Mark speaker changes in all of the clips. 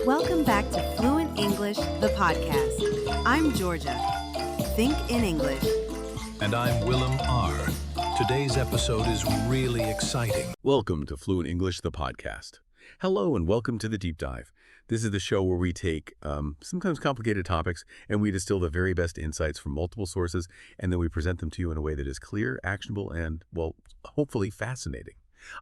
Speaker 1: Welcome back to Fluent English, the podcast. I'm Georgia. Think in English.
Speaker 2: And I'm Willem R. Today's episode is really exciting.
Speaker 3: Welcome to Fluent English, the podcast. Hello and welcome to the Deep Dive. This is the show where we take sometimes complicated topics and we distill the very best insights from multiple sources, and then we present them to you in a way that is clear, actionable, and, well, hopefully fascinating.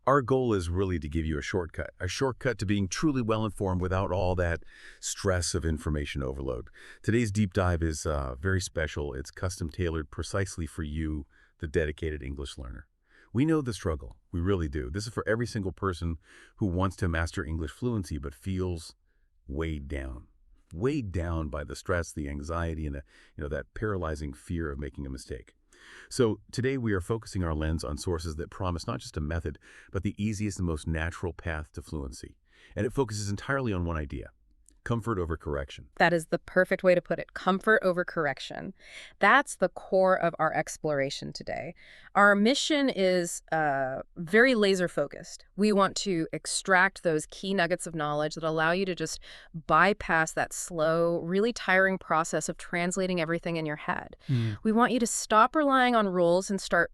Speaker 3: Our goal is really to give you a shortcut to being truly well-informed without all that stress of information overload. Today's deep dive is very special. It's custom-tailored precisely for you, the dedicated English learner. We know the struggle. We really do. This is for every single person who wants to master English fluency but feels weighed down by the stress, the anxiety, and that paralyzing fear of making a mistake. So today we are focusing our lens on sources that promise not just a method, but the easiest and most natural path to fluency. And it focuses entirely on one idea: comfort over correction.
Speaker 4: That is the perfect way to put it. Comfort over correction. That's the core of our exploration today. Our mission is very laser focused. We want to extract those key nuggets of knowledge that allow you to just bypass that slow, really tiring process of translating everything in your head. We want you to stop relying on rules and start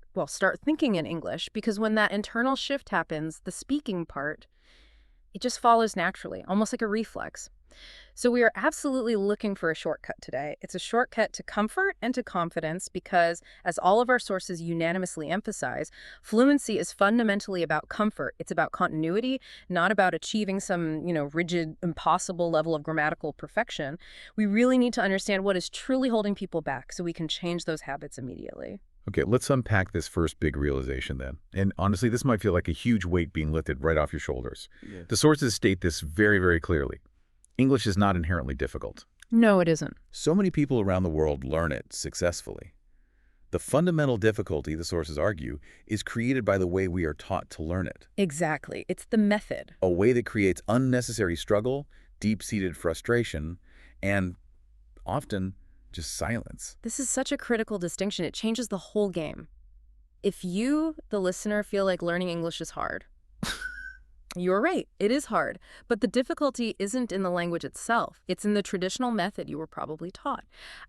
Speaker 4: thinking in English, because when that internal shift happens, the speaking part, it just follows naturally, almost like a reflex. So we are absolutely looking for a shortcut today. It's a shortcut to comfort and to confidence because, as all of our sources unanimously emphasize, fluency is fundamentally about comfort. It's about continuity, not about achieving some, rigid, impossible level of grammatical perfection. We really need to understand what is truly holding people back so we can change those habits immediately.
Speaker 3: Okay, let's unpack this first big realization then. And honestly, this might feel like a huge weight being lifted right off your shoulders. Yeah. The sources state this very, very clearly. English is not inherently difficult.
Speaker 4: No, it isn't.
Speaker 3: So many people around the world learn it successfully. The fundamental difficulty, the sources argue, is created by the way we are taught to learn it.
Speaker 4: Exactly. It's the method.
Speaker 3: A way that creates unnecessary struggle, deep-seated frustration, and often just silence.
Speaker 4: This is such a critical distinction. It changes the whole game. If you, the listener, feel like learning English is hard, you're right, it is hard. But the difficulty isn't in the language itself. It's in the traditional method you were probably taught.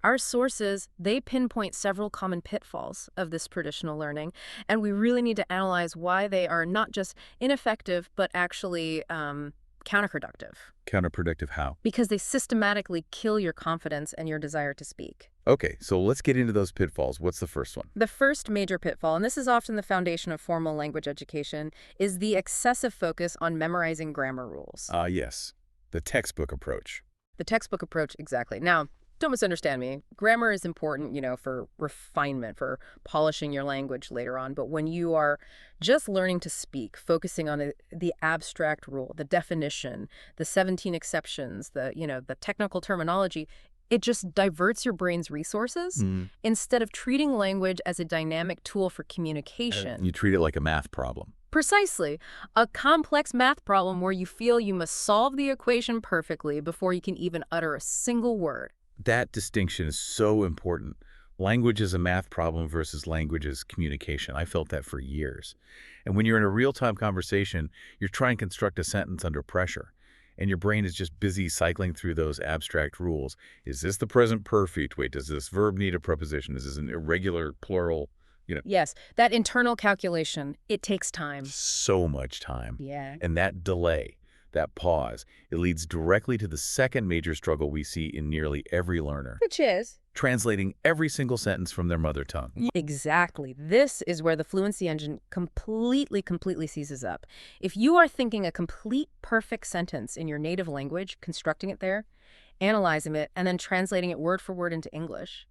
Speaker 4: Our sources, they pinpoint several common pitfalls of this traditional learning, and we really need to analyze why they are not just ineffective, but actually counterproductive.
Speaker 3: Counterproductive how?
Speaker 4: Because they systematically kill your confidence and your desire to speak.
Speaker 3: Okay, so let's get into those pitfalls. What's the first one?
Speaker 4: The first major pitfall, and this is often the foundation of formal language education, is the excessive focus on memorizing grammar rules.
Speaker 3: Yes, the textbook approach.
Speaker 4: The textbook approach, exactly. Now, don't misunderstand me. Grammar is important, for refinement, for polishing your language later on. But when you are just learning to speak, focusing on the abstract rule, the definition, the 17 exceptions, the technical terminology, it just diverts your brain's resources instead of treating language as a dynamic tool for communication.
Speaker 3: You treat it like a math problem.
Speaker 4: Precisely. A complex math problem where you feel you must solve the equation perfectly before you can even utter a single word.
Speaker 3: That distinction is so important. Language is a math problem versus language is communication. I felt that for years. And when you're in a real-time conversation, you're trying to construct a sentence under pressure, and your brain is just busy cycling through those abstract rules. Is this the present perfect? Wait, does this verb need a preposition? Is this an irregular plural?
Speaker 4: Yes, that internal calculation, it takes time.
Speaker 3: So much time.
Speaker 4: Yeah.
Speaker 3: And that delay, that pause, it leads directly to the second major struggle we see in nearly every learner.
Speaker 4: Which is?
Speaker 3: Translating every single sentence from their mother tongue.
Speaker 4: Exactly. This is where the fluency engine completely seizes up. If you are thinking a complete perfect sentence in your native language, constructing it there, analyzing it, and then translating it word for word into English,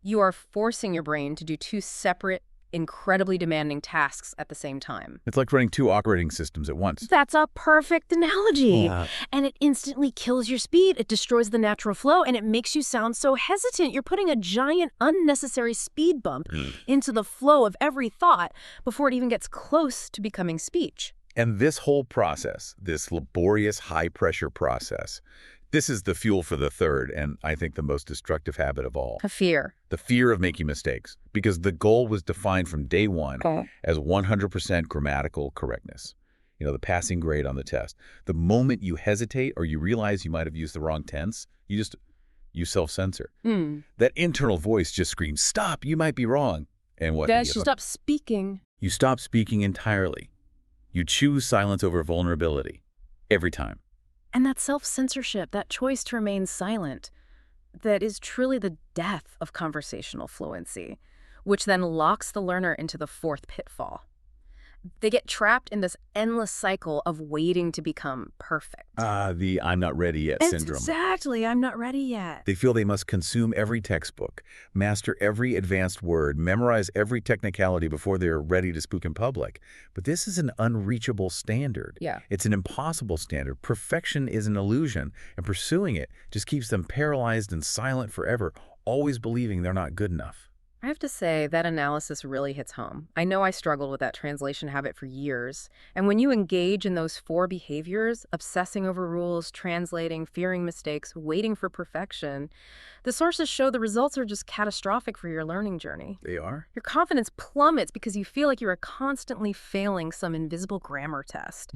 Speaker 4: you are forcing your brain to do two separate, incredibly demanding tasks at the same time.
Speaker 3: It's like running two operating systems at once.
Speaker 4: That's a perfect analogy. And it instantly kills your speed. It destroys the natural flow, and it makes you sound so hesitant. You're putting a giant, unnecessary speed bump into the flow of every thought before it even gets close to becoming speech.
Speaker 3: And this whole process, this laborious, high-pressure process, this is the fuel for the third, and I think the most destructive habit of all.
Speaker 4: A fear.
Speaker 3: The fear of making mistakes, because the goal was defined from day one as 100% grammatical correctness. the passing grade on the test. The moment you hesitate or you realize you might have used the wrong tense, you self-censor. That internal voice just screams, "Stop, you might be wrong." And what?
Speaker 4: Dad, she stopped speaking.
Speaker 3: You stop speaking entirely. You choose silence over vulnerability. Every time.
Speaker 4: And that self-censorship, that choice to remain silent, that is truly the death of conversational fluency, which then locks the learner into the fourth pitfall. They get trapped in this endless cycle of waiting to become perfect.
Speaker 3: The "I'm not ready yet" syndrome.
Speaker 4: Exactly, I'm not ready yet.
Speaker 3: They feel they must consume every textbook, master every advanced word, memorize every technicality before they're ready to speak in public. But this is an unreachable standard.
Speaker 4: Yeah.
Speaker 3: It's an impossible standard. Perfection is an illusion, and pursuing it just keeps them paralyzed and silent forever, always believing they're not good enough.
Speaker 4: I have to say, that analysis really hits home. I know I struggled with that translation habit for years. And when you engage in those 4 behaviors, obsessing over rules, translating, fearing mistakes, waiting for perfection, the sources show the results are just catastrophic for your learning journey.
Speaker 3: They are?
Speaker 4: Your confidence plummets because you feel like you are constantly failing some invisible grammar test.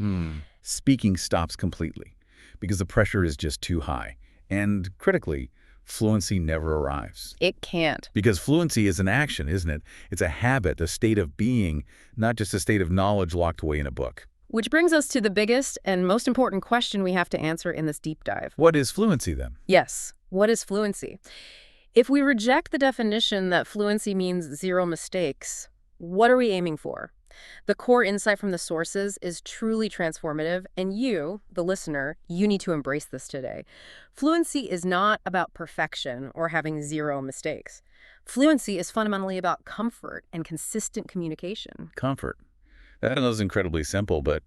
Speaker 3: Speaking stops completely because the pressure is just too high. And critically, fluency never arrives.
Speaker 4: It can't.
Speaker 3: Because fluency is an action, isn't it? It's a habit, a state of being, not just a state of knowledge locked away in a book.
Speaker 4: Which brings us to the biggest and most important question we have to answer in this deep dive.
Speaker 3: What is fluency, then?
Speaker 4: Yes, what is fluency? If we reject the definition that fluency means 0 mistakes, what are we aiming for? The core insight from the sources is truly transformative, and you, the listener, you need to embrace this today. Fluency is not about perfection or having 0 mistakes. Fluency is fundamentally about comfort and consistent communication.
Speaker 3: Comfort. That is incredibly simple, but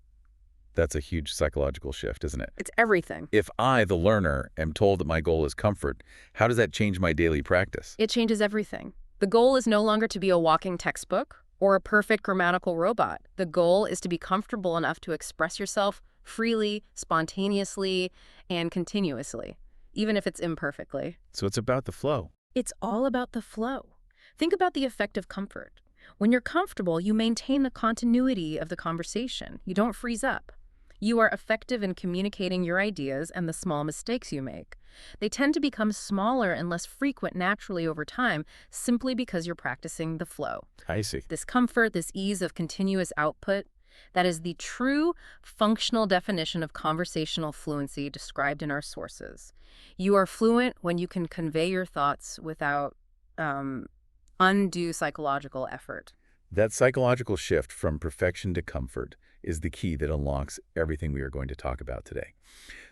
Speaker 3: that's a huge psychological shift, isn't it?
Speaker 4: It's everything.
Speaker 3: If I, the learner, am told that my goal is comfort, how does that change my daily practice?
Speaker 4: It changes everything. The goal is no longer to be a walking textbook or a perfect grammatical robot. The goal is to be comfortable enough to express yourself freely, spontaneously, and continuously, even if it's imperfectly.
Speaker 3: So it's about the flow.
Speaker 4: It's all about the flow. Think about the effect of comfort. When you're comfortable, you maintain the continuity of the conversation. You don't freeze up. You are effective in communicating your ideas and the small mistakes you make. They tend to become smaller and less frequent naturally over time, simply because you're practicing the flow.
Speaker 3: I see.
Speaker 4: This comfort, this ease of continuous output, that is the true functional definition of conversational fluency described in our sources. You are fluent when you can convey your thoughts without undue psychological effort.
Speaker 3: That psychological shift from perfection to comfort is the key that unlocks everything we are going to talk about today.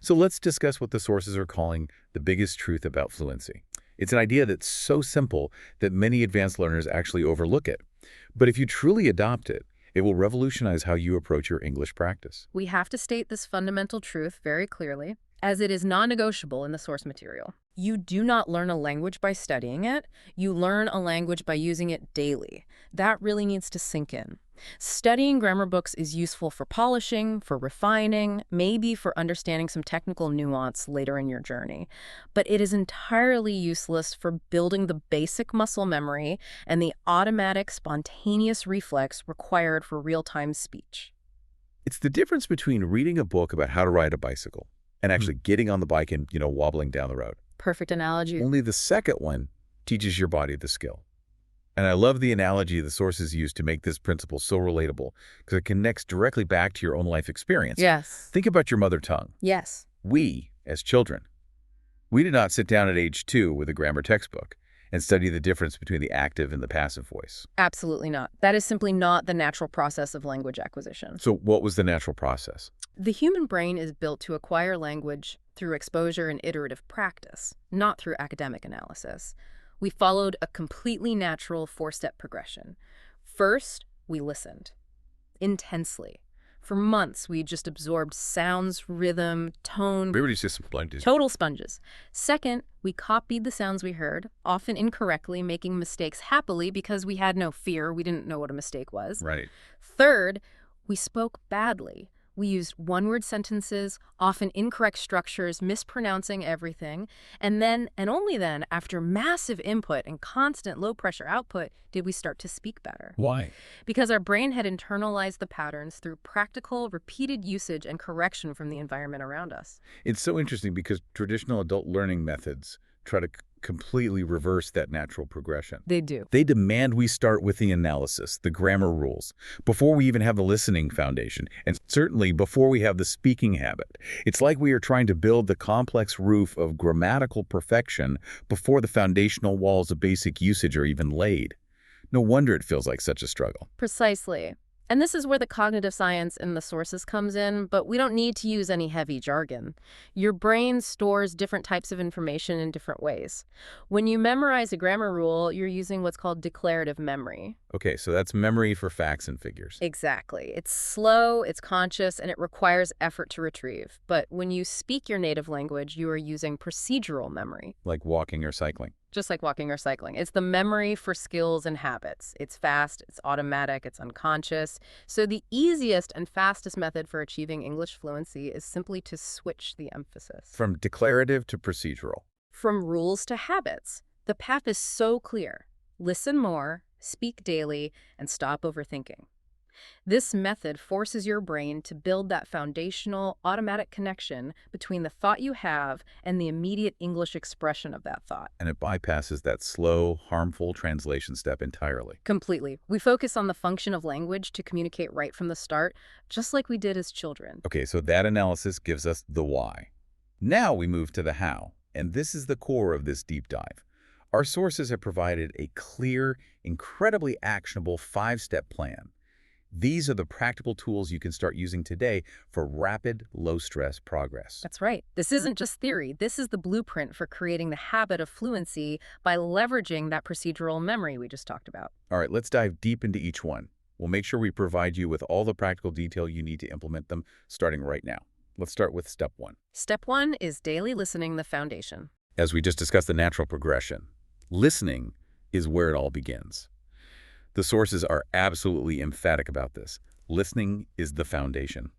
Speaker 3: So let's discuss what the sources are calling the biggest truth about fluency. It's an idea that's so simple that many advanced learners actually overlook it. But if you truly adopt it, it will revolutionize how you approach your English practice.
Speaker 4: We have to state this fundamental truth very clearly, as it is non-negotiable in the source material. You do not learn a language by studying it. You learn a language by using it daily. That really needs to sink in. Studying grammar books is useful for polishing, for refining, maybe for understanding some technical nuance later in your journey. But it is entirely useless for building the basic muscle memory and the automatic, spontaneous reflex required for real-time speech.
Speaker 3: It's the difference between reading a book about how to ride a bicycle and actually getting on the bike and, wobbling down the road.
Speaker 4: Perfect analogy.
Speaker 3: Only the second one teaches your body the skill. And I love the analogy the sources use to make this principle so relatable because it connects directly back to your own life experience.
Speaker 4: Yes.
Speaker 3: Think about your mother tongue.
Speaker 4: Yes.
Speaker 3: We, as children, we did not sit down at age 2 with a grammar textbook and study the difference between the active and the passive voice.
Speaker 4: Absolutely not. That is simply not the natural process of language acquisition.
Speaker 3: So what was the natural process?
Speaker 4: The human brain is built to acquire language through exposure and iterative practice, not through academic analysis. We followed a completely natural 4-step progression. First, we listened intensely. For months, we just absorbed sounds, rhythm, tone.
Speaker 3: Everybody's just sponges.
Speaker 4: Total sponges. Second, we copied the sounds we heard, often incorrectly, making mistakes happily because we had no fear. We didn't know what a mistake was.
Speaker 3: Right.
Speaker 4: Third, we spoke badly. We used one-word sentences, often incorrect structures, mispronouncing everything, and then, and only then, after massive input and constant low-pressure output, did we start to speak better.
Speaker 3: Why?
Speaker 4: Because our brain had internalized the patterns through practical, repeated usage and correction from the environment around us.
Speaker 3: It's so interesting because traditional adult learning methods try to completely reverse that natural progression.
Speaker 4: They do.
Speaker 3: They demand we start with the analysis, the grammar rules, before we even have the listening foundation, and certainly before we have the speaking habit. It's like we are trying to build the complex roof of grammatical perfection before the foundational walls of basic usage are even laid. No wonder it feels like such a struggle.
Speaker 4: Precisely. And this is where the cognitive science and the sources comes in, but we don't need to use any heavy jargon. Your brain stores different types of information in different ways. When you memorize a grammar rule, you're using what's called declarative memory.
Speaker 3: Okay, so that's memory for facts and figures.
Speaker 4: Exactly. It's slow, it's conscious, and it requires effort to retrieve. But when you speak your native language, you are using procedural memory.
Speaker 3: Like walking or cycling.
Speaker 4: Just like walking or cycling. It's the memory for skills and habits. It's fast, it's automatic, it's unconscious. So the easiest and fastest method for achieving English fluency is simply to switch the emphasis.
Speaker 3: From declarative to procedural.
Speaker 4: From rules to habits. The path is so clear. Listen more, speak daily, and stop overthinking. This method forces your brain to build that foundational, automatic connection between the thought you have and the immediate English expression of that thought.
Speaker 3: And it bypasses that slow, harmful translation step entirely.
Speaker 4: Completely. We focus on the function of language to communicate right from the start, just like we did as children.
Speaker 3: Okay, so that analysis gives us the why. Now we move to the how, and this is the core of this deep dive. Our sources have provided a clear, incredibly actionable 5-step plan. These are the practical tools you can start using today for rapid, low-stress progress.
Speaker 4: That's right. This isn't just theory. This is the blueprint for creating the habit of fluency by leveraging that procedural memory we just talked about.
Speaker 3: All right, let's dive deep into each one. We'll make sure we provide you with all the practical detail you need to implement them starting right now. Let's start with step 1.
Speaker 4: Step 1 is daily listening, the foundation.
Speaker 3: As we just discussed the natural progression, listening is where it all begins. The sources are absolutely emphatic about this. Listening is the foundation.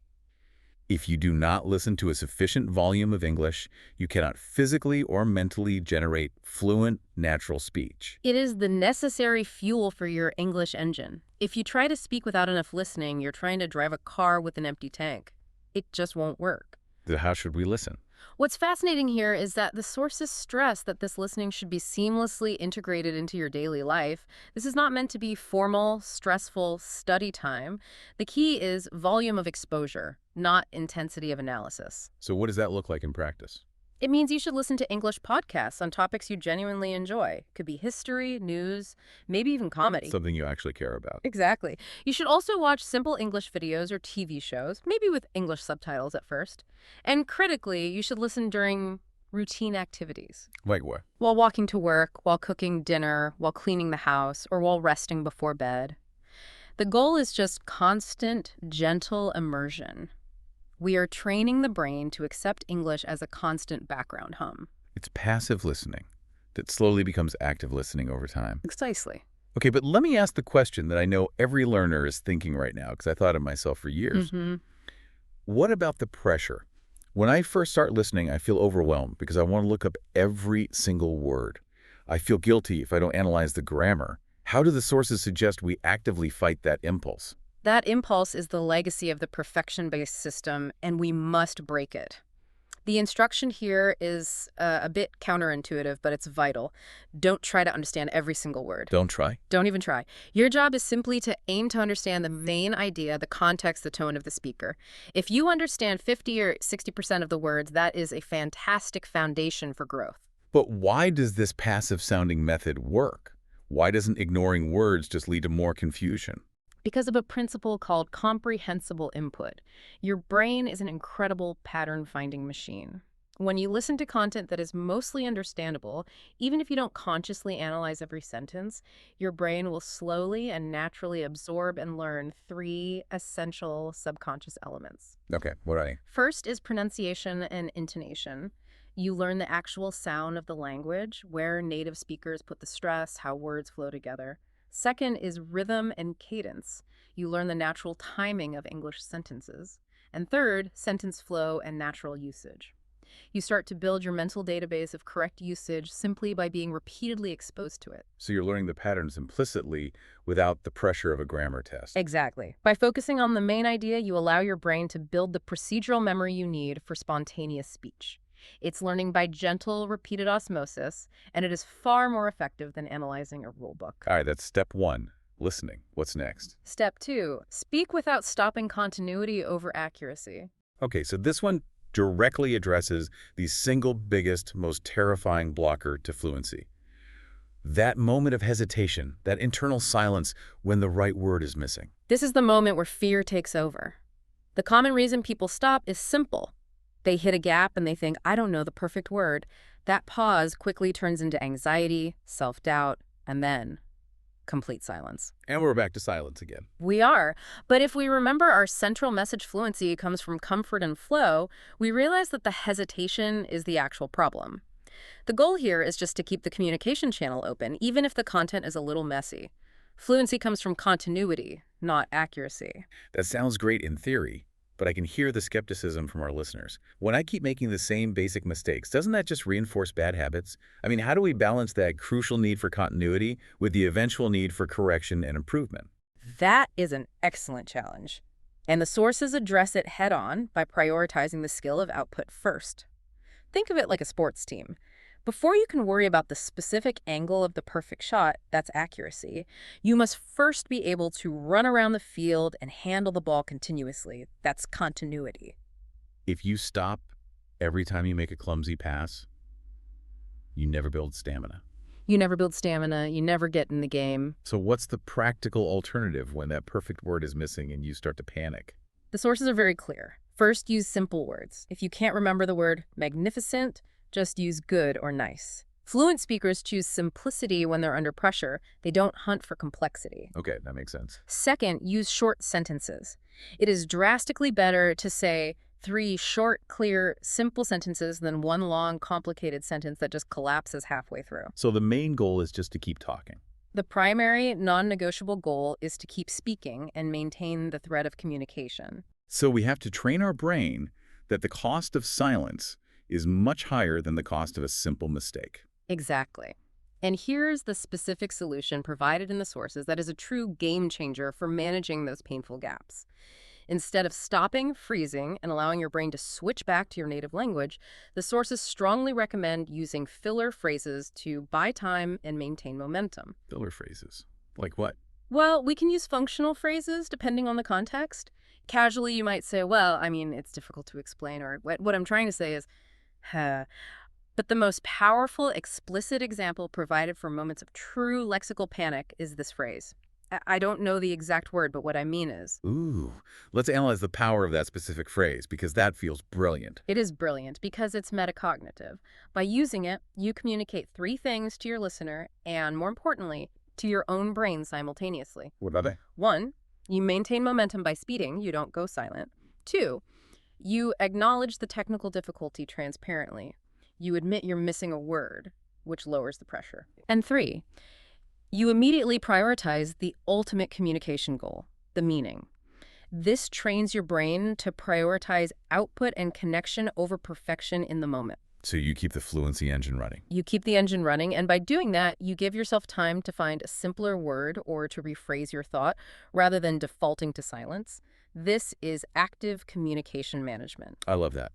Speaker 3: If you do not listen to a sufficient volume of English, you cannot physically or mentally generate fluent, natural speech.
Speaker 4: It is the necessary fuel for your English engine. If you try to speak without enough listening, you're trying to drive a car with an empty tank. It just won't work.
Speaker 3: So how should we listen?
Speaker 4: What's fascinating here is that the sources stress that this listening should be seamlessly integrated into your daily life. This is not meant to be formal, stressful study time. The key is volume of exposure, not intensity of analysis.
Speaker 3: So what does that look like in practice?
Speaker 4: It means you should listen to English podcasts on topics you genuinely enjoy. Could be history, news, maybe even comedy.
Speaker 3: Something you actually care about.
Speaker 4: Exactly. You should also watch simple English videos or TV shows, maybe with English subtitles at first. And critically, you should listen during routine activities.
Speaker 3: Like what?
Speaker 4: While walking to work, while cooking dinner, while cleaning the house, or while resting before bed. The goal is just constant, gentle immersion. We are training the brain to accept English as a constant background hum.
Speaker 3: It's passive listening that slowly becomes active listening over time.
Speaker 4: Precisely.
Speaker 3: Okay, but let me ask the question that I know every learner is thinking right now, because I thought of myself for years. What about the pressure? When I first start listening, I feel overwhelmed because I want to look up every single word. I feel guilty if I don't analyze the grammar. How do the sources suggest we actively fight that impulse?
Speaker 4: That impulse is the legacy of the perfection-based system, and we must break it. The instruction here is a bit counterintuitive, but it's vital. Don't try to understand every single word.
Speaker 3: Don't try?
Speaker 4: Don't even try. Your job is simply to aim to understand the main idea, the context, the tone of the speaker. If you understand 50 or 60% of the words, that is a fantastic foundation for growth.
Speaker 3: But why does this passive-sounding method work? Why doesn't ignoring words just lead to more confusion?
Speaker 4: Because of a principle called comprehensible input. Your brain is an incredible pattern-finding machine. When you listen to content that is mostly understandable, even if you don't consciously analyze every sentence, your brain will slowly and naturally absorb and learn 3 essential subconscious elements.
Speaker 3: Okay, what are they?
Speaker 4: First is pronunciation and intonation. You learn the actual sound of the language, where native speakers put the stress, how words flow together. Second is rhythm and cadence. You learn the natural timing of English sentences. And third, sentence flow and natural usage. You start to build your mental database of correct usage simply by being repeatedly exposed to it.
Speaker 3: So you're learning the patterns implicitly without the pressure of a grammar test.
Speaker 4: Exactly. By focusing on the main idea, you allow your brain to build the procedural memory you need for spontaneous speech. It's learning by gentle, repeated osmosis, and it is far more effective than analyzing a rule book.
Speaker 3: All right, that's step 1, listening. What's next?
Speaker 4: Step 2, speak without stopping continuity over accuracy.
Speaker 3: Okay, so this one directly addresses the single biggest, most terrifying blocker to fluency. That moment of hesitation, that internal silence when the right word is missing.
Speaker 4: This is the moment where fear takes over. The common reason people stop is simple. They hit a gap and they think, I don't know the perfect word. That pause quickly turns into anxiety, self-doubt, and then complete silence.
Speaker 3: And we're back to silence again.
Speaker 4: We are. But if we remember our central message fluency comes from comfort and flow, we realize that the hesitation is the actual problem. The goal here is just to keep the communication channel open, even if the content is a little messy. Fluency comes from continuity, not accuracy.
Speaker 3: That sounds great in theory, but I can hear the skepticism from our listeners. When I keep making the same basic mistakes, doesn't that just reinforce bad habits? I mean, how do we balance that crucial need for continuity with the eventual need for correction and improvement?
Speaker 4: That is an excellent challenge. And the sources address it head-on by prioritizing the skill of output first. Think of it like a sports team. Before you can worry about the specific angle of the perfect shot, that's accuracy, you must first be able to run around the field and handle the ball continuously. That's continuity.
Speaker 3: If you stop every time you make a clumsy pass, you never build stamina.
Speaker 4: You never build stamina, you never get in the game.
Speaker 3: So what's the practical alternative when that perfect word is missing and you start to panic?
Speaker 4: The sources are very clear. First, use simple words. If you can't remember the word magnificent, just use good or nice. Fluent speakers choose simplicity when they're under pressure. They don't hunt for complexity.
Speaker 3: Okay, that makes sense.
Speaker 4: Second, use short sentences. It is drastically better to say 3 short, clear, simple sentences than 1 long, complicated sentence that just collapses halfway through.
Speaker 3: So the main goal is just to keep talking.
Speaker 4: The primary, non-negotiable goal is to keep speaking and maintain the thread of communication.
Speaker 3: So we have to train our brain that the cost of silence is much higher than the cost of a simple mistake.
Speaker 4: Exactly. And here's the specific solution provided in the sources that is a true game changer for managing those painful gaps. Instead of stopping, freezing, and allowing your brain to switch back to your native language, the sources strongly recommend using filler phrases to buy time and maintain momentum.
Speaker 3: Filler phrases. Like what?
Speaker 4: Well, we can use functional phrases depending on the context. Casually, you might say, well, I mean, it's difficult to explain, or what I'm trying to say is, huh. But the most powerful, explicit example provided for moments of true lexical panic is this phrase. I don't know the exact word, but what I mean is.
Speaker 3: Ooh, let's analyze the power of that specific phrase, because that feels brilliant.
Speaker 4: It is brilliant because it's metacognitive. By using it, you communicate 3 things to your listener and, more importantly, to your own brain simultaneously.
Speaker 3: What are they?
Speaker 4: 1, you maintain momentum by speeding. You don't go silent. 2, you acknowledge the technical difficulty transparently. You admit you're missing a word, which lowers the pressure. And 3, you immediately prioritize the ultimate communication goal, the meaning. This trains your brain to prioritize output and connection over perfection in the moment.
Speaker 3: So you keep the fluency engine running.
Speaker 4: You keep the engine running, and by doing that, you give yourself time to find a simpler word or to rephrase your thought rather than defaulting to silence. This is active communication management.
Speaker 3: I love that.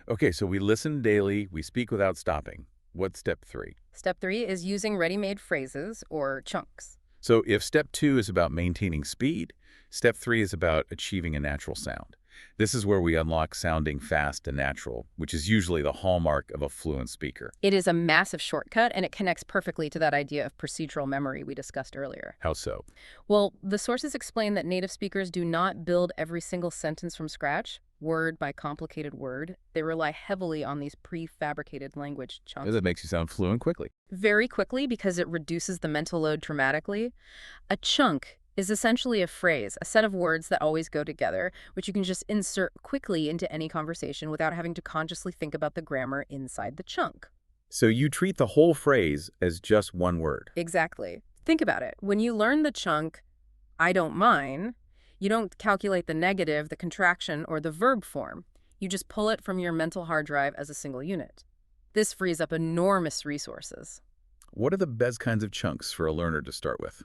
Speaker 3: Okay, so we listen daily, we speak without stopping. What's step 3?
Speaker 4: Step 3 is using ready-made phrases or chunks.
Speaker 3: So if step 2 is about maintaining speed, step 3 is about achieving a natural sound. This is where we unlock sounding fast and natural, which is usually the hallmark of a fluent speaker.
Speaker 4: It is a massive shortcut, and it connects perfectly to that idea of procedural memory we discussed earlier.
Speaker 3: How so?
Speaker 4: Well, the sources explain that native speakers do not build every single sentence from scratch, word by complicated word. They rely heavily on these prefabricated language chunks.
Speaker 3: That makes you sound fluent quickly.
Speaker 4: Very quickly, because it reduces the mental load dramatically. A chunk is essentially a phrase, a set of words that always go together, which you can just insert quickly into any conversation without having to consciously think about the grammar inside the chunk.
Speaker 3: So you treat the whole phrase as just one word.
Speaker 4: Exactly. Think about it. When you learn the chunk, I don't mind, You don't calculate the negative, the contraction, or the verb form. You just pull it from your mental hard drive as a single unit. This frees up enormous resources.
Speaker 3: What are the best kinds of chunks for a learner to start with?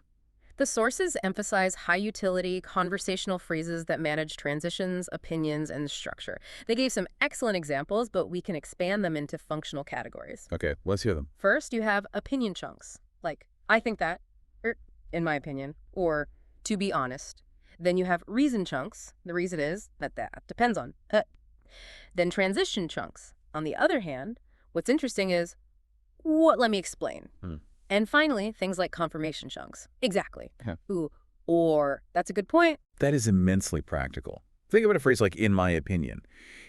Speaker 4: The sources emphasize high-utility conversational phrases that manage transitions, opinions, and structure. They gave some excellent examples, but we can expand them into functional categories.
Speaker 3: Okay, let's hear them.
Speaker 4: First, you have opinion chunks, like, I think that, or in my opinion, or to be honest. Then you have reason chunks. The reason is that depends on. Then transition chunks. On the other hand, what's interesting is, what let me explain. And finally, things like confirmation chunks. Exactly.
Speaker 3: Yeah.
Speaker 4: Ooh, or that's a good point.
Speaker 3: That is immensely practical. Think about a phrase like, in my opinion.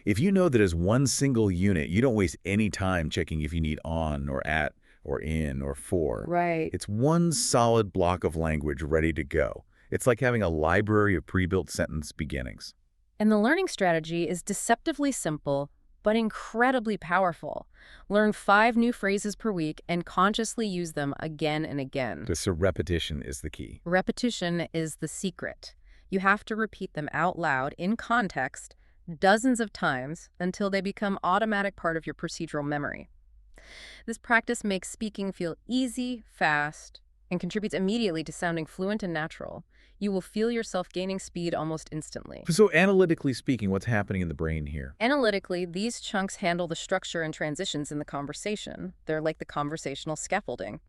Speaker 3: If you know that as one single unit, you don't waste any time checking if you need on or at or in or for.
Speaker 4: Right.
Speaker 3: It's one solid block of language ready to go. It's like having a library of pre-built sentence beginnings.
Speaker 4: And the learning strategy is deceptively simple, but incredibly powerful. Learn 5 new phrases per week and consciously use them again and again.
Speaker 3: So repetition is the key.
Speaker 4: Repetition is the secret. You have to repeat them out loud in context dozens of times until they become automatic part of your procedural memory. This practice makes speaking feel easy, fast, and contributes immediately to sounding fluent and natural. You will feel yourself gaining speed almost instantly.
Speaker 3: So analytically speaking, what's happening in the brain here?
Speaker 4: Analytically, these chunks handle the structure and transitions in the conversation. They're like the conversational scaffolding.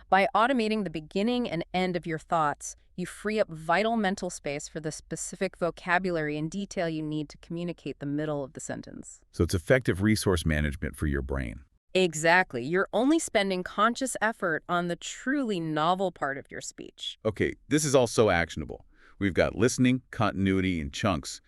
Speaker 4: By automating the beginning and end of your thoughts, you free up vital mental space for the specific vocabulary and detail you need to communicate the middle of the sentence.
Speaker 3: So it's effective resource management for your brain.
Speaker 4: Exactly. You're only spending conscious effort on the truly novel part of your speech.
Speaker 3: Okay, this is all so actionable. We've got listening, continuity, and chunks.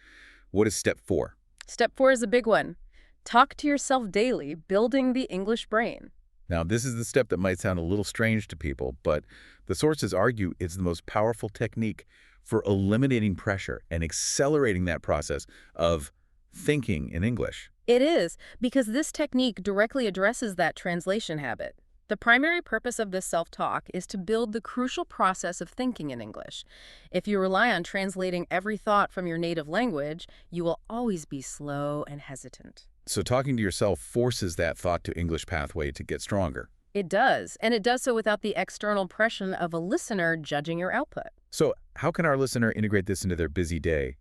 Speaker 3: What is step 4?
Speaker 4: Step 4 is a big one. Talk to yourself daily, building the English brain.
Speaker 3: Now, this is the step that might sound a little strange to people, but the sources argue it's the most powerful technique for eliminating pressure and accelerating that process of thinking in English.
Speaker 4: It is, because this technique directly addresses that translation habit. The primary purpose of this self-talk is to build the crucial process of thinking in English. If you rely on translating every thought from your native language, you will always be slow and hesitant.
Speaker 3: So talking to yourself forces that thought to English pathway to get stronger.
Speaker 4: It does, and it does so without the external pressure of a listener judging your output.
Speaker 3: So how can our listener integrate this into their busy day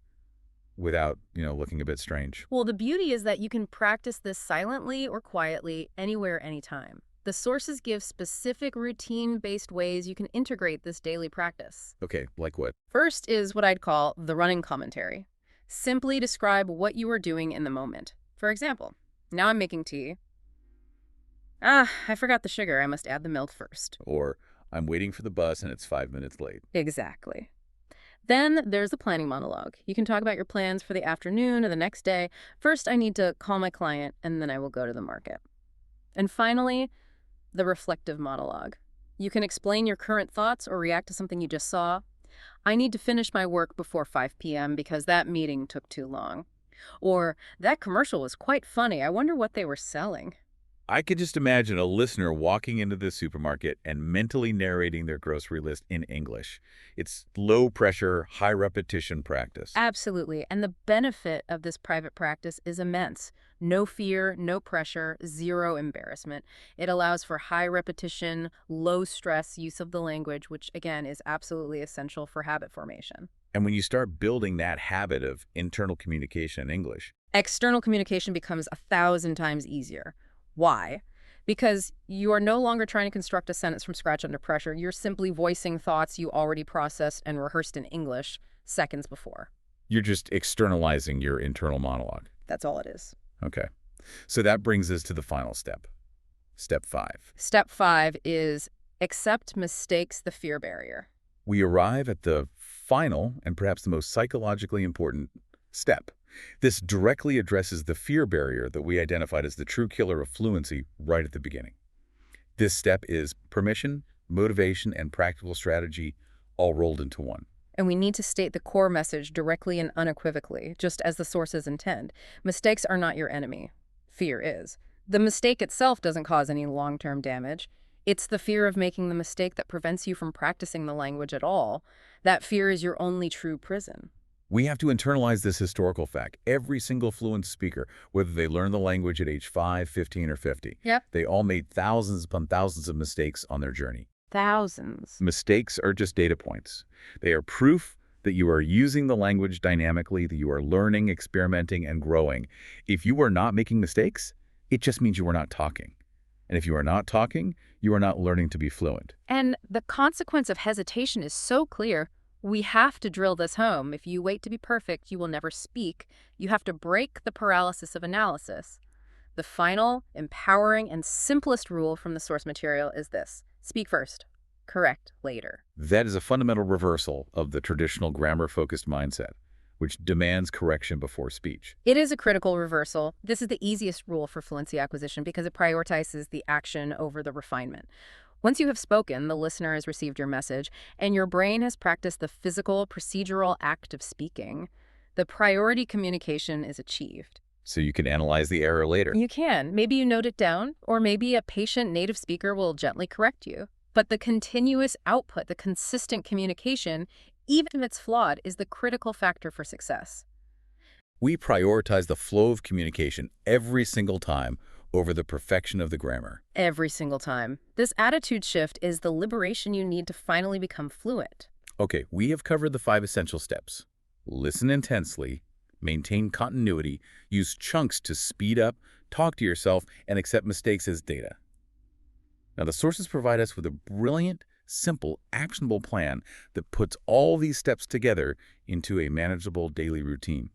Speaker 3: without, looking a bit strange?
Speaker 4: Well, the beauty is that you can practice this silently or quietly, anywhere, anytime. The sources give specific routine-based ways you can integrate this daily practice.
Speaker 3: Okay, like what?
Speaker 4: First is what I'd call the running commentary. Simply describe what you are doing in the moment. For example, now I'm making tea. I forgot the sugar. I must add the milk first.
Speaker 3: Or, I'm waiting for the bus and it's 5 minutes late.
Speaker 4: Exactly. Then there's the planning monologue. You can talk about your plans for the afternoon or the next day. First, I need to call my client, and then I will go to the market. And finally, the reflective monologue. You can explain your current thoughts or react to something you just saw. I need to finish my work before 5 p.m. because that meeting took too long. Or, that commercial was quite funny. I wonder what they were selling.
Speaker 3: I could just imagine a listener walking into the supermarket and mentally narrating their grocery list in English. It's low-pressure, high-repetition practice.
Speaker 4: Absolutely. And the benefit of this private practice is immense. No fear, no pressure, zero embarrassment. It allows for high repetition, low-stress use of the language, which, again, is absolutely essential for habit formation.
Speaker 3: And when you start building that habit of internal communication in English,
Speaker 4: external communication becomes 1,000 times easier. Why? Because you are no longer trying to construct a sentence from scratch under pressure. You're simply voicing thoughts you already processed and rehearsed in English seconds before.
Speaker 3: you're just externalizing your internal monologue.
Speaker 4: That's all it is.
Speaker 3: Okay. So that brings us to the final step. Step 5.
Speaker 4: Step 5 is accept mistakes, the fear barrier.
Speaker 3: We arrive at the final and perhaps the most psychologically important step. This directly addresses the fear barrier that we identified as the true killer of fluency right at the beginning. This step is permission, motivation, and practical strategy all rolled into one.
Speaker 4: And we need to state the core message directly and unequivocally, just as the sources intend. Mistakes are not your enemy. Fear is. The mistake itself doesn't cause any long-term damage. It's the fear of making the mistake that prevents you from practicing the language at all. That fear is your only true prison.
Speaker 3: We have to internalize this historical fact. Every single fluent speaker, whether they learn the language at age 5, 15, or 50,
Speaker 4: Yep.
Speaker 3: they all made thousands upon thousands of mistakes on their journey.
Speaker 4: Thousands.
Speaker 3: Mistakes are just data points. They are proof that you are using the language dynamically, that you are learning, experimenting, and growing. If you are not making mistakes, it just means you are not talking. And if you are not talking, you are not learning to be fluent.
Speaker 4: And the consequence of hesitation is so clear. We have to drill this home. If you wait to be perfect, you will never speak. You have to break the paralysis of analysis. The final, empowering, and simplest rule from the source material is this: speak first, correct later.
Speaker 3: That is a fundamental reversal of the traditional grammar-focused mindset, which demands correction before speech.
Speaker 4: It is a critical reversal. This is the easiest rule for fluency acquisition because it prioritizes the action over the refinement. Once you have spoken, the listener has received your message, and your brain has practiced the physical, procedural act of speaking. The priority communication is achieved.
Speaker 3: So you can analyze the error later.
Speaker 4: You can. Maybe you note it down, or maybe a patient native speaker will gently correct you. But the continuous output, the consistent communication, even if it's flawed, is the critical factor for success.
Speaker 3: We prioritize the flow of communication every single time over the perfection of the grammar.
Speaker 4: Every single time. This attitude shift is the liberation you need to finally become fluent.
Speaker 3: Okay, we have covered the 5 essential steps. Listen intensely, maintain continuity, use chunks to speed up, talk to yourself, and accept mistakes as data. Now, the sources provide us with a brilliant, simple, actionable plan that puts all these steps together into a manageable daily routine.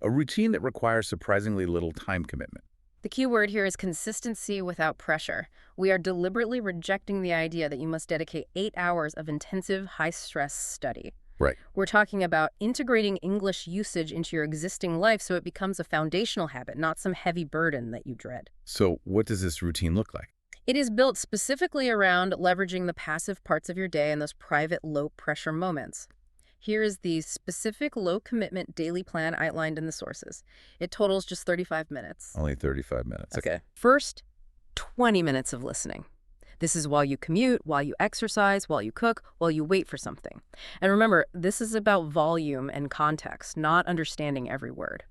Speaker 3: A routine that requires surprisingly little time commitment.
Speaker 4: The key word here is consistency without pressure. We are deliberately rejecting the idea that you must dedicate 8 hours of intensive, high-stress study.
Speaker 3: Right.
Speaker 4: We're talking about integrating English usage into your existing life so it becomes a foundational habit, not some heavy burden that you dread.
Speaker 3: So what does this routine look like?
Speaker 4: It is built specifically around leveraging the passive parts of your day and those private, low-pressure moments. Here is the specific low-commitment daily plan outlined in the sources. It totals just 35 minutes.
Speaker 3: Only 35 minutes.
Speaker 4: Okay. First, 20 minutes of listening. This is while you commute, while you exercise, while you cook, while you wait for something. And remember, this is about volume and context, not understanding every word.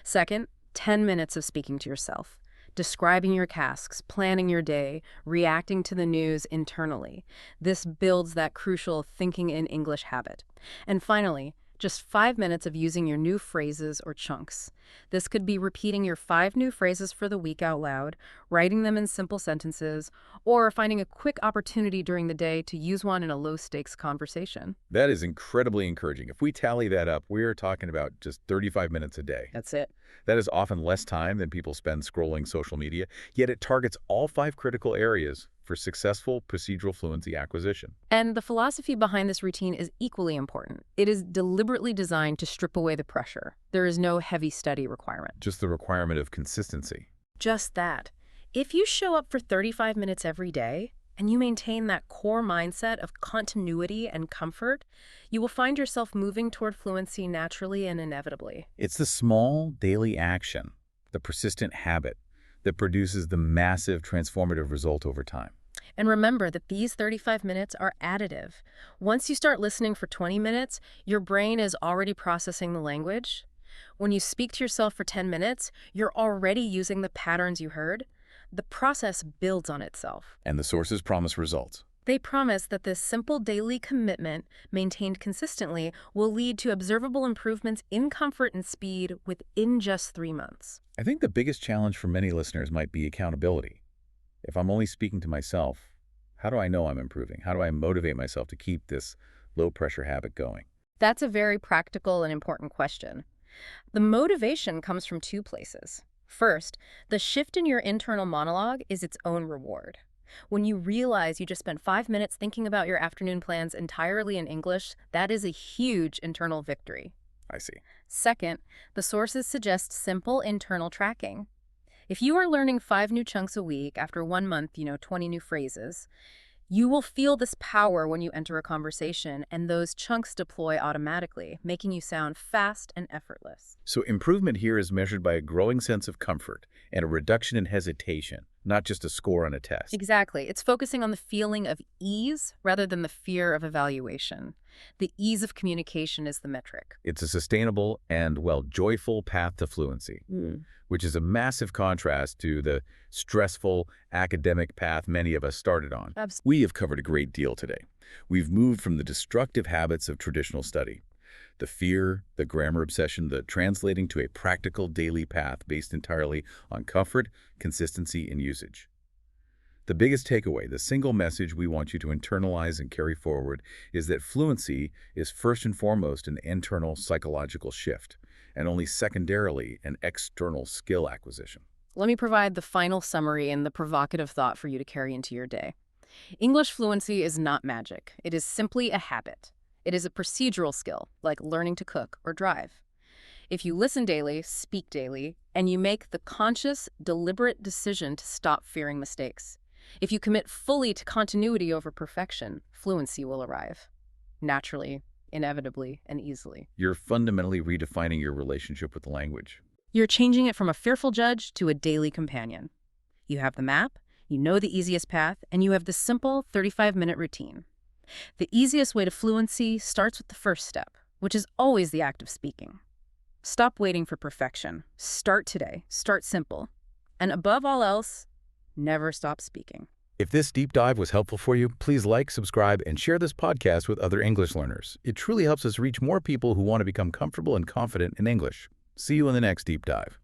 Speaker 4: Second, 10 minutes of speaking to yourself. Describing your tasks, planning your day, reacting to the news internally. This builds that crucial thinking in English habit. And finally, just 5 minutes of using your new phrases or chunks. This could be repeating your 5 new phrases for the week out loud, writing them in simple sentences, or finding a quick opportunity during the day to use one in a low-stakes conversation.
Speaker 3: That is incredibly encouraging. If we tally that up, we're talking about just 35 minutes a day.
Speaker 4: That's it.
Speaker 3: That is often less time than people spend scrolling social media, yet it targets all 5 critical areas for successful procedural fluency acquisition.
Speaker 4: And the philosophy behind this routine is equally important. It is deliberately designed to strip away the pressure. There is no heavy study requirement.
Speaker 3: Just the requirement of consistency.
Speaker 4: Just that. If you show up for 35 minutes every day, and you maintain that core mindset of continuity and comfort, you will find yourself moving toward fluency naturally and inevitably.
Speaker 3: It's the small daily action, the persistent habit, that produces the massive transformative result over time.
Speaker 4: And remember that these 35 minutes are additive. Once you start listening for 20 minutes, your brain is already processing the language. When you speak to yourself for 10 minutes, you're already using the patterns you heard. The process builds on itself.
Speaker 3: And the sources promise results.
Speaker 4: They promise that this simple daily commitment, maintained consistently, will lead to observable improvements in comfort and speed within just 3 months.
Speaker 3: I think the biggest challenge for many listeners might be accountability. If I'm only speaking to myself, how do I know I'm improving? How do I motivate myself to keep this low-pressure habit going?
Speaker 4: That's a very practical and important question. The motivation comes from 2 places. First, the shift in your internal monologue is its own reward. When you realize you just spent 5 minutes thinking about your afternoon plans entirely in English, that is a huge internal victory.
Speaker 3: I see.
Speaker 4: Second, the sources suggest simple internal tracking. If you are learning 5 new chunks a week after 1 month, 20 new phrases, you will feel this power when you enter a conversation, and those chunks deploy automatically, making you sound fast and effortless.
Speaker 3: So improvement here is measured by a growing sense of comfort and a reduction in hesitation, not just a score on a test.
Speaker 4: Exactly. It's focusing on the feeling of ease rather than the fear of evaluation. The ease of communication is the metric.
Speaker 3: It's a sustainable and, well, joyful path to fluency, which is a massive contrast to the stressful academic path many of us started on. We have covered a great deal today. We've moved from the destructive habits of traditional study, the fear, the grammar obsession, the translating to a practical daily path based entirely on comfort, consistency, and usage. The biggest takeaway, the single message we want you to internalize and carry forward, is that fluency is first and foremost an internal psychological shift, and only secondarily an external skill acquisition.
Speaker 4: Let me provide the final summary and the provocative thought for you to carry into your day. English fluency is not magic. It is simply a habit. It is a procedural skill, like learning to cook or drive. If you listen daily, speak daily, and you make the conscious, deliberate decision to stop fearing mistakes, if you commit fully to continuity over perfection, fluency will arrive. Naturally, inevitably, and easily.
Speaker 3: You're fundamentally redefining your relationship with the language.
Speaker 4: You're changing it from a fearful judge to a daily companion. You have the map, you know the easiest path, and you have the simple 35-minute routine. The easiest way to fluency starts with the first step, which is always the act of speaking. Stop waiting for perfection. Start today. Start simple. And above all else, never stop speaking.
Speaker 3: If this deep dive was helpful for you, please like, subscribe, and share this podcast with other English learners. It truly helps us reach more people who want to become comfortable and confident in English. See you in the next deep dive.